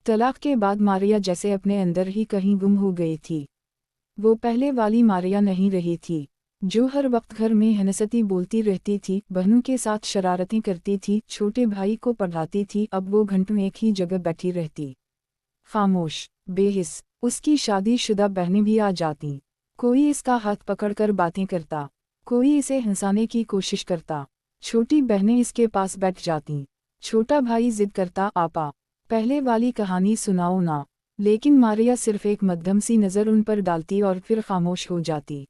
तलाक के बाद मारिया जैसे अपने अंदर ही कहीं गुम हो गई थी। वो पहले वाली मारिया नहीं रही थी, जो हर वक्त घर में हंसती बोलती रहती थी, बहनों के साथ शरारतें करती थी, छोटे भाई को पढ़ाती थी। अब वो घंटों एक ही जगह बैठी रहती, खामोश, बेहिस। उसकी शादीशुदा बहनें भी आ जातीं। कोई इसका हाथ पकड़कर बातें करता, कोई इसे हंसाने की कोशिश करता। छोटी बहनें इसके पास बैठ जातीं। छोटा भाई जिद करता, आपा पहले वाली कहानी सुनाओ ना। लेकिन मारिया सिर्फ एक मध्यम सी नज़र उन पर डालती और फिर खामोश हो जाती।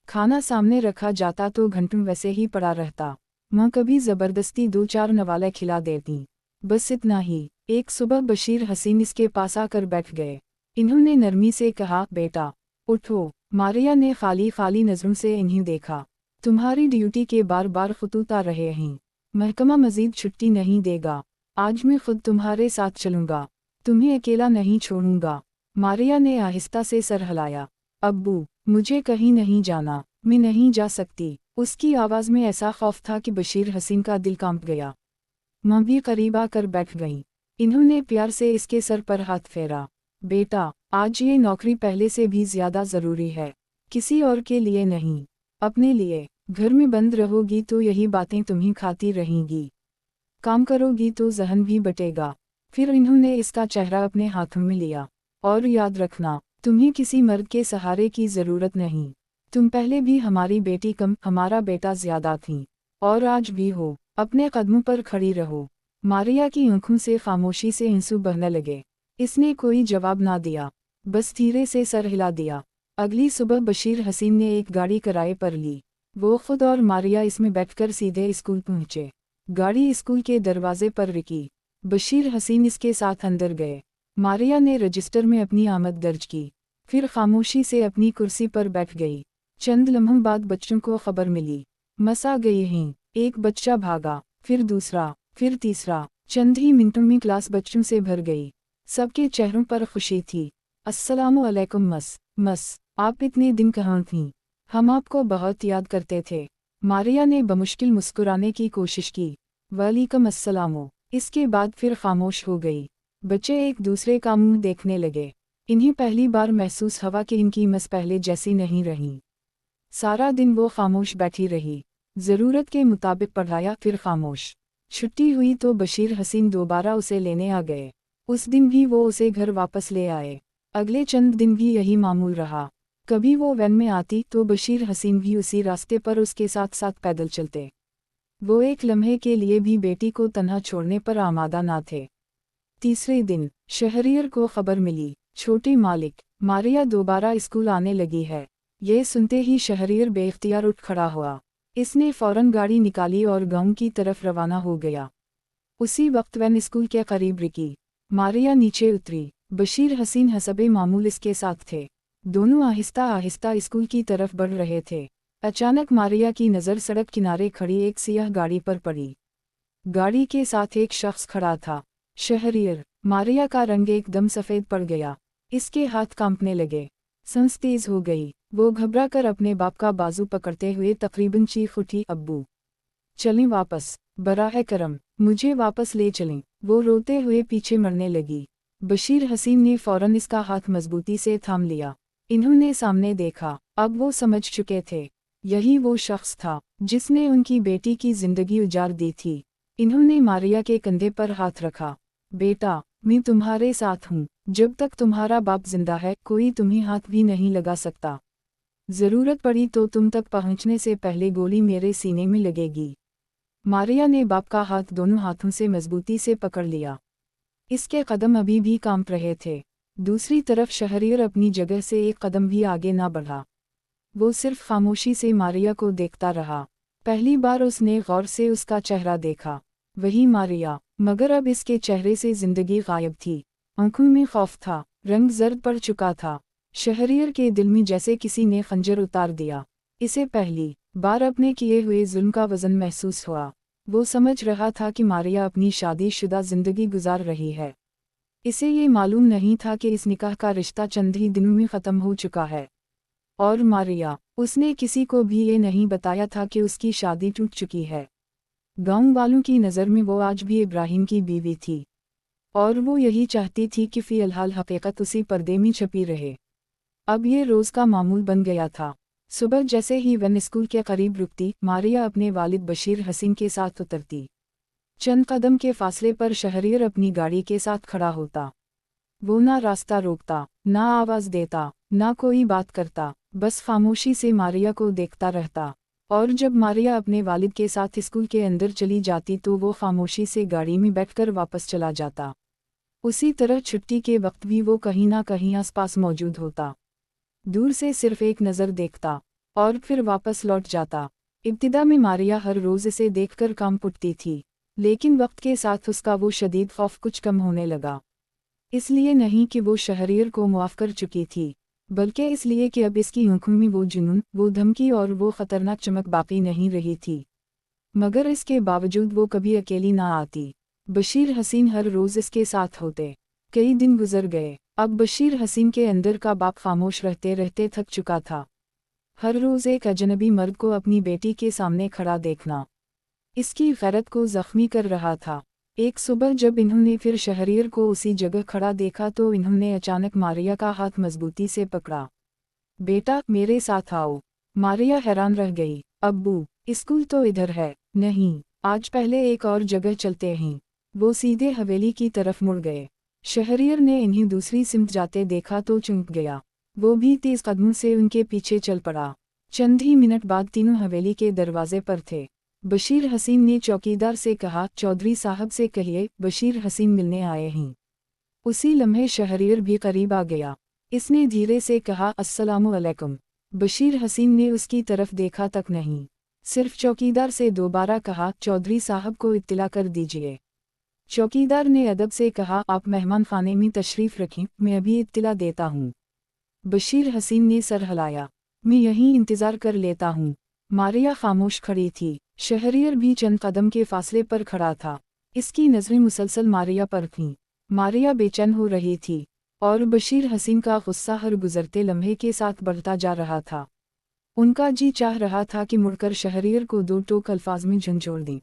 खाना सामने रखा जाता तो घंटों वैसे ही पड़ा रहता। माँ कभी ज़बरदस्ती 2-4 नवाले खिला देती, बस इतना ही। एक सुबह बशीर हसीन इसके पास आकर बैठ गए। इन्होंने नरमी से कहा, बेटा उठो। मारिया ने खाली खाली नज़रों से इन्हें देखा। तुम्हारी ड्यूटी के बार बार खतूत आ रहे हैं, महकमा मजीद छुट्टी नहीं देगा। आज मैं खुद तुम्हारे साथ चलूँगा, तुम्हें अकेला नहीं छोड़ूंगा। मारिया ने आहिस्ता से सर हिलाया। अब्बू, मुझे कहीं नहीं जाना, मैं नहीं जा सकती। उसकी आवाज़ में ऐसा खौफ था कि बशीर हसीन का दिल कांप गया। माँ भी करीब आकर बैठ गईं। इन्होंने प्यार से इसके सर पर हाथ फेरा। बेटा, आज ये नौकरी पहले से भी ज़्यादा ज़रूरी है, किसी और के लिए नहीं, अपने लिए। घर में बंद रहोगी तो यही बातें तुम्हें खाती रहेंगी, काम करोगी तो जहन भी बटेगा। फिर इन्होंने इसका चेहरा अपने हाथों में लिया। और याद रखना, तुम्हें किसी मर्द के सहारे की ज़रूरत नहीं। तुम पहले भी हमारी बेटी कम, हमारा बेटा ज़्यादा थी, और आज भी हो। अपने कदमों पर खड़ी रहो। मारिया की आंखों से खामोशी से आंसू बहने लगे। इसने कोई जवाब ना दिया, बस धीरे से सर हिला दिया। अगली सुबह बशीर हसीन ने एक गाड़ी किराए पर ली। वो खुद और मारिया इसमें बैठकर सीधे स्कूल पहुँचे। गाड़ी स्कूल के दरवाजे पर रुकी। बशीर हसीन इसके साथ अंदर गए। मारिया ने रजिस्टर में अपनी आमद दर्ज की, फिर खामोशी से अपनी कुर्सी पर बैठ गई। चंद लम्हों बाद बच्चों को खबर मिली, मस आ गई हैं। एक बच्चा भागा, फिर दूसरा, फिर तीसरा। चंद ही मिनटों में क्लास बच्चों से भर गई। सबके चेहरों पर खुशी थी। अस्सलामु अलैकुम मस, आप इतने दिन कहाँ थीं? हम आपको बहुत याद करते थे। मारिया ने बमुश्किल मुस्कुराने की कोशिश की। वालेकुम अस्सलाम। इसके बाद फिर खामोश हो गई। बच्चे एक दूसरे का मुंह देखने लगे। इन्हें पहली बार महसूस हुआ कि इनकी मस पहले जैसी नहीं रही। सारा दिन वो खामोश बैठी रही, ज़रूरत के मुताबिक पढ़ाया, फिर खामोश। छुट्टी हुई तो बशीर हसीन दोबारा उसे लेने आ गए। उस दिन भी वो उसे घर वापस ले आए। अगले चंद दिन भी यही मामूल रहा। कभी वो वैन में आती तो बशीर हसीन भी उसी रास्ते पर उसके साथ साथ पैदल चलते। वो एक लम्हे के लिए भी बेटी को तन्हा छोड़ने पर आमादा ना थे। तीसरे दिन शहरियर को खबर मिली, छोटी मालिक, मारिया दोबारा स्कूल आने लगी है। ये सुनते ही शहरियर बेख्तियार उठ खड़ा हुआ। इसने फौरन गाड़ी निकाली और गांव की तरफ रवाना हो गया। उसी वक्त वैन स्कूल के करीब रुकी। मारिया नीचे उतरी। बशीर हसीन हसबे मामूल इसके साथ थे। दोनों आहिस्ता आहिस्ता स्कूल की तरफ बढ़ रहे थे। अचानक मारिया की नज़र सड़क किनारे खड़ी एक सियाह गाड़ी पर पड़ी। गाड़ी के साथ एक शख्स खड़ा था, शहरियर। मारिया का रंग एकदम सफ़ेद पड़ गया। इसके हाथ कांपने लगे, सांस तेज हो गई। वो घबरा कर अपने बाप का बाजू पकड़ते हुए तकरीबन चीख उठी, अब्बू चलें वापस, बराह करम मुझे वापस ले चलें। वो रोते हुए पीछे मरने लगी। बशीर हसीन ने फौरन इसका हाथ मजबूती से थाम लिया। इन्होंने सामने देखा। अब वो समझ चुके थे, यही वो शख्स था जिसने उनकी बेटी की जिंदगी उजाड़ दी थी। इन्होंने मारिया के कंधे पर हाथ रखा। बेटा, मैं तुम्हारे साथ हूँ। जब तक तुम्हारा बाप जिंदा है कोई तुम्हें हाथ भी नहीं लगा सकता। ज़रूरत पड़ी तो तुम तक पहुँचने से पहले गोली मेरे सीने में लगेगी। मारिया ने बाप का हाथ दोनों हाथों से मजबूती से पकड़ लिया। इसके कदम अभी भी कांप रहे थे। दूसरी तरफ शहरियर अपनी जगह से एक कदम भी आगे ना बढ़ा। वो सिर्फ खामोशी से मारिया को देखता रहा। पहली बार उसने गौर से उसका चेहरा देखा, वही मारिया, मगर अब इसके चेहरे से जिंदगी गायब थी। आंखों में खौफ था, रंग जर्द पड़ चुका था। शहरियर के दिल में जैसे किसी ने खंजर उतार दिया। इसे पहली बार अपने किए हुए जुल्म का वजन महसूस हुआ। वो समझ रहा था कि मारिया अपनी शादीशुदा जिंदगी गुजार रही है। इसे ये मालूम नहीं था कि इस निकाह का रिश्ता चंद ही दिनों में ख़त्म हो चुका है। और मारिया, उसने किसी को भी ये नहीं बताया था कि उसकी शादी टूट चुकी है। गांव वालों की नज़र में वो आज भी इब्राहिम की बीवी थी। और वो यही चाहती थी कि फी अलहाल हकीकत उसी पर्दे में छपी रहे। अब ये रोज़ का मामूल बन गया था। सुबह जैसे ही वन स्कूल के करीब रुकती, मारिया अपने वालिद बशीर हसीन के साथ उतरती। चंद कदम के फासले पर शहरियर अपनी गाड़ी के साथ खड़ा होता। वो ना रास्ता रोकता, ना आवाज़ देता, ना कोई बात करता, बस खामोशी से मारिया को देखता रहता। और जब मारिया अपने वालिद के साथ स्कूल के अंदर चली जाती तो वो खामोशी से गाड़ी में बैठकर वापस चला जाता। उसी तरह छुट्टी के वक्त भी वो कहीं ना कहीं आसपास मौजूद होता, दूर से सिर्फ एक नज़र देखता और फिर वापस लौट जाता। इब्तिदा में मारिया हर रोज़ इसे देखकर कांप उठती थी, लेकिन वक्त के साथ उसका वो शदीद खौफ कुछ कम होने लगा। इसलिए नहीं कि वो शहरियर को मुआफ़ कर चुकी थी, बल्कि इसलिए कि अब इसकी आंखों में वो जुनून, वो धमकी और वो ख़तरनाक चमक बाकी नहीं रही थी। मगर इसके बावजूद वो कभी अकेली ना आती। बशीर हसीन हर रोज़ इसके साथ होते। कई दिन गुजर गए। अब बशीर हसीन के अंदर का बाप खामोश रहते रहते थक चुका था। हर रोज़ एक अजनबी मर्द को अपनी बेटी के सामने खड़ा देखना इसकी गैरत को ज़ख्मी कर रहा था। एक सुबह जब इन्होंने फिर शहरियर को उसी जगह खड़ा देखा तो इन्होंने अचानक मारिया का हाथ मजबूती से पकड़ा। बेटा, मेरे साथ आओ। मारिया हैरान रह गई। अब्बू, स्कूल तो इधर है। नहीं, आज पहले एक और जगह चलते हैं। वो सीधे हवेली की तरफ मुड़ गए। शहरियर ने इन्हें दूसरी सिमत जाते देखा तो चौंक गया। वो भी तेज कदमों से उनके पीछे चल पड़ा। चंद ही मिनट बाद तीनों हवेली के दरवाजे पर थे। बशीर हसीन ने चौकीदार से कहा, चौधरी साहब से कहिए बशीर हसीन मिलने आए हैं। उसी लम्हे शहरियर भी करीब आ गया। इसने धीरे से कहा, अस्सलामु अलैकुम। बशीर हसीन ने उसकी तरफ देखा तक नहीं, सिर्फ चौकीदार से दोबारा कहा, चौधरी साहब को इत्तिला कर दीजिए। चौकीदार ने अदब से कहा, आप मेहमान खाने में तशरीफ़ रखें, मैं अभी इत्तिला देता हूँ। बशीर हसीन ने सर हिलाया, मैं यहीं इंतज़ार कर लेता हूँ। मारिया खामोश खड़ी थी। शहरियर भी चंद कदम के फासले पर खड़ा था। इसकी नज़रें मुसलसल मारिया पर थीं। मारिया बेचैन हो रही थी और बशीर हसीन का गुस्सा हर गुजरते लम्हे के साथ बढ़ता जा रहा था। उनका जी चाह रहा था कि मुड़कर शहरियर को दो टोक अल्फाज में झंझोड़ दें,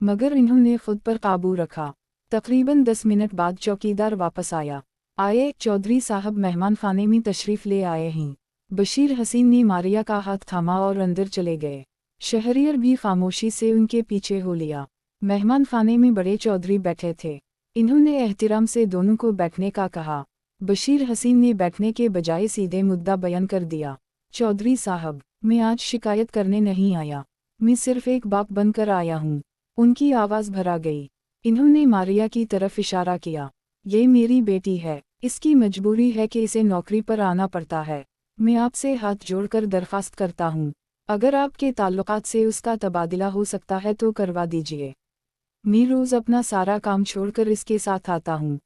मगर इन्होंने खुद पर काबू रखा। तकरीबन 10 मिनट बाद चौकीदार वापस आया। आए, चौधरी साहब मेहमान खाने में तशरीफ़ ले आए हैं। बशीर हसीन ने मारिया का हाथ थामा और अंदर चले गए। शहरियर भी खामोशी से उनके पीछे हो लिया। मेहमान खाने में बड़े चौधरी बैठे थे। इन्होंने एहतिराम से दोनों को बैठने का कहा। बशीर हसीन ने बैठने के बजाय सीधे मुद्दा बयान कर दिया। चौधरी साहब, मैं आज शिकायत करने नहीं आया, मैं सिर्फ एक बाप बनकर आया हूँ। उनकी आवाज़ भरा गई। इन्होंने मारिया की तरफ इशारा किया। ये मेरी बेटी है, इसकी मजबूरी है कि इसे नौकरी पर आना पड़ता है। मैं आपसे हाथ जोड़कर दरख्वास्त करता हूँ, अगर आपके ताल्लुकात से उसका तबादला हो सकता है तो करवा दीजिए। मैं रोज़ अपना सारा काम छोड़कर इसके साथ आता हूँ।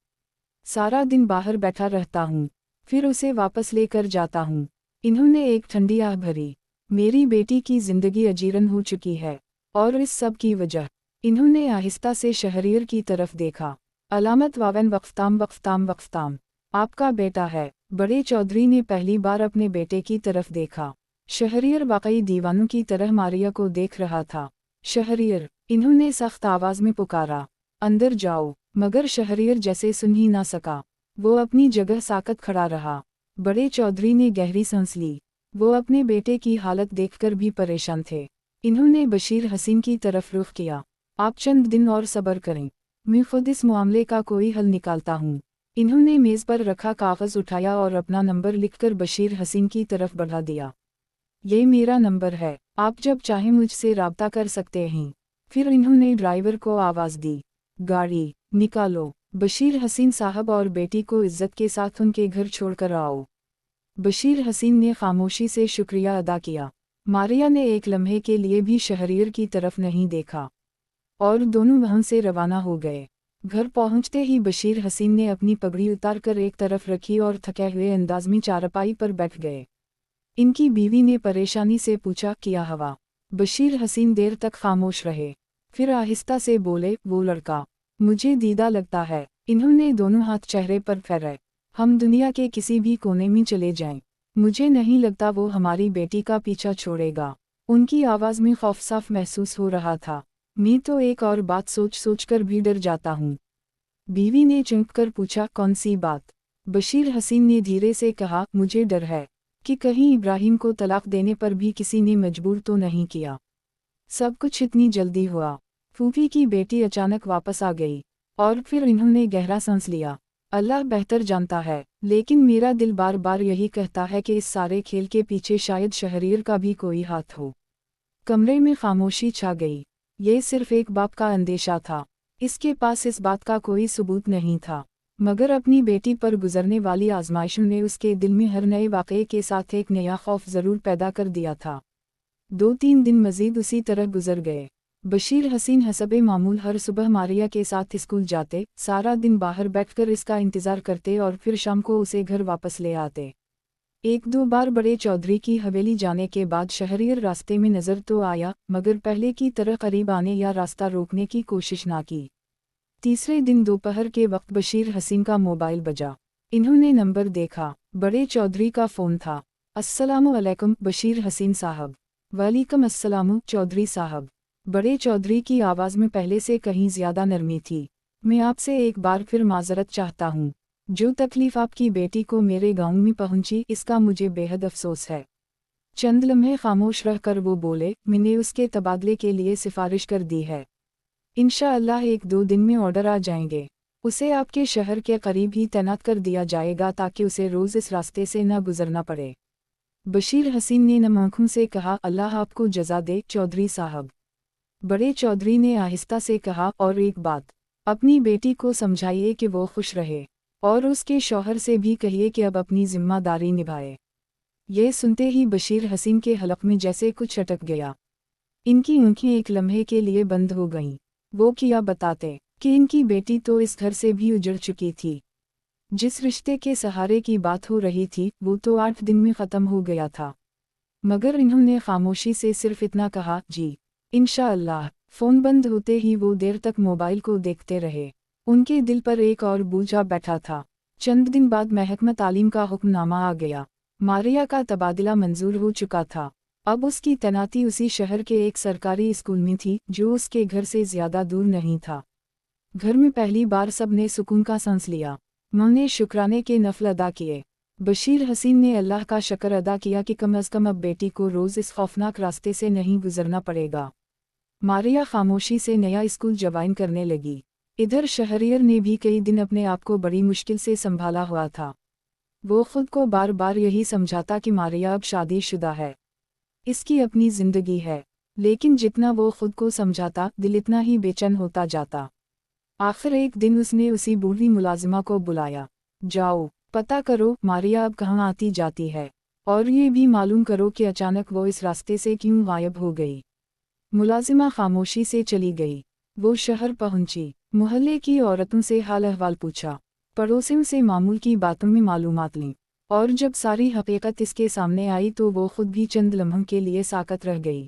सारा दिन बाहर बैठा रहता हूँ, फिर उसे वापस लेकर जाता हूँ। इन्होंने एक ठंडी आह भरी। मेरी बेटी की ज़िंदगी अजीरन हो चुकी है, और इस सब की वजह। इन्होंने आहिस्ता से शहरियर की तरफ देखा। अलामत वावन वक्फताम वक्फताम वक्फताम, आपका बेटा है। बड़े चौधरी ने पहली बार अपने बेटे की तरफ देखा। शहरियर वाकई दीवानों की तरह मारिया को देख रहा था। शहरियर, इन्होंने सख्त आवाज़ में पुकारा, अंदर जाओ। मगर शहरियर जैसे सुन ही ना सका। वो अपनी जगह साकत खड़ा रहा। बड़े चौधरी ने गहरी सांस ली। वो अपने बेटे की हालत देखकर भी परेशान थे। इन्होंने बशीर हसीन की तरफ रुख किया। आप चंद दिन और सब्र करें, मैं खुद इस मामले का कोई हल निकालता हूँ। इन्होंने मेज़ पर रखा कागज़ उठाया और अपना नंबर लिखकर बशीर हसीन की तरफ बढ़ा दिया। ये मेरा नंबर है, आप जब चाहें मुझसे राब्ता कर सकते हैं। फिर इन्होंने ड्राइवर को आवाज़ दी, गाड़ी निकालो। बशीर हसीन साहब और बेटी को इज्जत के साथ उनके घर छोड़कर आओ। बशीर हसीन ने खामोशी से शुक्रिया अदा किया। मारिया ने एक लम्हे के लिए भी शहरियर की तरफ नहीं देखा और दोनों वहाँ से रवाना हो गए। घर पहुँचते ही बशीर हसीन ने अपनी पगड़ी उतारकर एक तरफ रखी और थके हुए अंदाज में चारपाई पर बैठ गए। इनकी बीवी ने परेशानी से पूछा, क्या हवा? बशीर हसीन देर तक खामोश रहे, फिर आहिस्ता से बोले, वो लड़का मुझे दीदा लगता है। इन्होंने दोनों हाथ चेहरे पर फेरे। हम दुनिया के किसी भी कोने में चले जाएं, मुझे नहीं लगता वो हमारी बेटी का पीछा छोड़ेगा। उनकी आवाज़ में खौफ साफ महसूस हो रहा था। मैं तो एक और बात सोच सोच कर भी डर जाता हूँ। बीवी ने चौंक कर पूछा, कौन सी बात? बशीर हसीन ने धीरे से कहा, मुझे डर है कि कहीं इब्राहिम को तलाक देने पर भी किसी ने मजबूर तो नहीं किया। सब कुछ इतनी जल्दी हुआ। फूफी की बेटी अचानक वापस आ गई और फिर इन्होंने गहरा सांस लिया। अल्लाह बेहतर जानता है, लेकिन मेरा दिल बार बार यही कहता है कि इस सारे खेल के पीछे शायद शहरीर का भी कोई हाथ हो। कमरे में खामोशी छा गई। ये सिर्फ एक बाप का अंदेशा था। इसके पास इस बात का कोई सबूत नहीं था, मगर अपनी बेटी पर गुजरने वाली आजमाइशों ने उसके दिल में हर नए वाक़ये के साथ एक नया खौफ ज़रूर पैदा कर दिया था। 2-3 दिन मज़ीद उसी तरह गुजर गए। बशीर हसीन हसबे मामूल हर सुबह मारिया के साथ स्कूल जाते, सारा दिन बाहर बैठकर इसका इंतज़ार करते और फिर शाम को उसे घर वापस ले आते। 1-2 बार बड़े चौधरी की हवेली जाने के बाद शहरियर रास्ते में नज़र तो आया, मगर पहले की तरह करीब आने या रास्ता रोकने की कोशिश ना की। तीसरे दिन दोपहर के वक्त बशीर हसीन का मोबाइल बजा। इन्होंने नंबर देखा। बड़े चौधरी का फ़ोन था। अस्सलामु अलैकुम बशीर हसीन साहब। वालेकुम अस्सलाम चौधरी साहब। बड़े चौधरी की आवाज़ में पहले से कहीं ज़्यादा नरमी थी। मैं आपसे एक बार फिर माज़रत चाहता हूँ। जो तकलीफ़ आपकी बेटी को मेरे गांव में पहुंची, इसका मुझे बेहद अफसोस है। चंद लम्हे खामोश रहकर वो बोले, मैंने उसके तबादले के लिए सिफारिश कर दी है। इंशाअल्लाह 1-2 दिन में ऑर्डर आ जाएंगे। उसे आपके शहर के करीब ही तैनात कर दिया जाएगा ताकि उसे रोज़ इस रास्ते से न गुजरना पड़े। बशीर हसीन ने नम आँखों से कहा, अल्लाह आपको जज़ा दे चौधरी साहब। बड़े चौधरी ने आहिस्ता से कहा, और एक बात, अपनी बेटी को समझाइए कि वो खुश रहे, और उसके शौहर से भी कहिए कि अब अपनी जिम्मेदारी निभाए। ये सुनते ही बशीर हसीन के हलक में जैसे कुछ अटक गया। इनकी आँखें एक लम्हे के लिए बंद हो गईं। वो क्या बताते कि इनकी बेटी तो इस घर से भी उजड़ चुकी थी। जिस रिश्ते के सहारे की बात हो रही थी, वो तो 8 दिन में ख़त्म हो गया था। मगर इन्होंने खामोशी से सिर्फ इतना कहा, जी इंशाअल्लाह। फ़ोन बंद होते ही वो देर तक मोबाइल को देखते रहे। उनके दिल पर एक और बोझ आ बैठा था। चंद दिन बाद महकमा तालीम का हुक्मनामा आ गया। मारिया का तबादला मंजूर हो चुका था। अब उसकी तैनाती उसी शहर के एक सरकारी स्कूल में थी, जो उसके घर से ज़्यादा दूर नहीं था। घर में पहली बार सब ने सुकून का सांस लिया। उन्होंने शुक्राने के नफल अदा किए। बशीर हसीन ने अल्लाह का शुक्र अदा किया कि कम अज़ कम अब बेटी को रोज़ इस खौफनाक रास्ते से नहीं गुजरना पड़ेगा। मारिया खामोशी से नया स्कूल ज्वाइन करने लगी। इधर शहरियर ने भी कई दिन अपने आप को बड़ी मुश्किल से संभाला हुआ था। वो खुद को बार बार यही समझाता कि मारिया अब शादीशुदा है, इसकी अपनी ज़िंदगी है, लेकिन जितना वो खुद को समझाता, दिल इतना ही बेचैन होता जाता। आखिर एक दिन उसने उसी बूढ़ी मुलाजिमा को बुलाया। जाओ, पता करो मारिया अब कहाँ आती जाती है, और ये भी मालूम करो कि अचानक वो इस रास्ते से क्यों गायब हो गई। मुलाजिमा खामोशी से चली गई। वो शहर पहुंची, मोहल्ले की औरतों से हाल अहवाल पूछा, पड़ोसियों से मामूल की बातों में मालूमात लीं, और जब सारी हकीकत इसके सामने आई तो वो खुद भी चंद लम्हों के लिए साकत रह गई।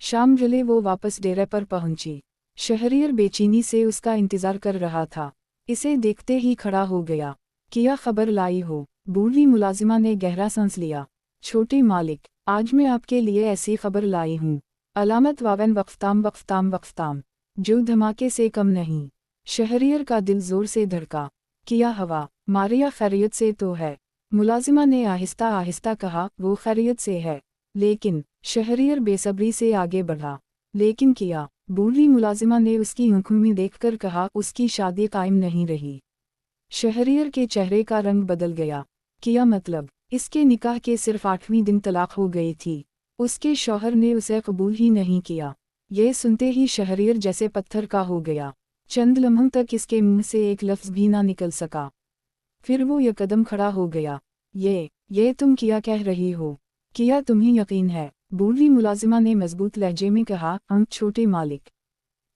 शाम ढले वो वापस डेरे पर पहुंची। शहरियर बेचैनी से उसका इंतज़ार कर रहा था। इसे देखते ही खड़ा हो गया। क्या खबर लाई हो? बूढ़ी मुलाजिमा ने गहरा सांस लिया। छोटे मालिक, आज मैं आपके लिए ऐसी खबर लाई हूँ। अलामत वावन वक्फताम वक्फताम वक्फताम, जो धमाके से कम नहीं। शहरियर का दिल ज़ोर से धड़का। क्या हवा? मारिया खैरियत से तो है? मुलाजिमा ने आहिस्ता आहिस्ता कहा, वो खैरियत से है, लेकिन। शहरियर बेसब्री से आगे बढ़ा। लेकिन क्या? बूढ़ी मुलाजिमा ने उसकी आंखों में देखकर कहा, उसकी शादी कायम नहीं रही। शहरियर के चेहरे का रंग बदल गया। क्या मतलब? इसके निकाह के सिर्फ 8वें दिन तलाक हो गई थी। उसके शौहर ने उसे कबूल ही नहीं किया। ये सुनते ही शहरियर जैसे पत्थर का हो गया। चंद लम्हों तक इसके मुंह से एक लफ्ज़ भी ना निकल सका। फिर वो यकदम खड़ा हो गया। ये तुम क्या कह रही हो? क्या तुम्हें यकीन है? बूढ़ी मुलाजिमा ने मजबूत लहजे में कहा, छोटे मालिक,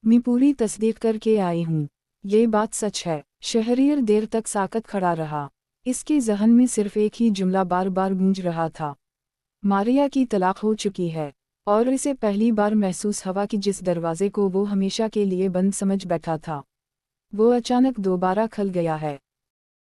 मैं पूरी तस्दीक करके आई हूँ। ये बात सच है। शहरियर देर तक साकत खड़ा रहा। इसके ज़हन में सिर्फ एक ही जुमला बार बार गूंज रहा था, मारिया की तलाक हो चुकी है। और इसे पहली बार महसूस हुआ कि जिस दरवाजे को वो हमेशा के लिए बंद समझ बैठा था, वो अचानक दोबारा खुल गया है।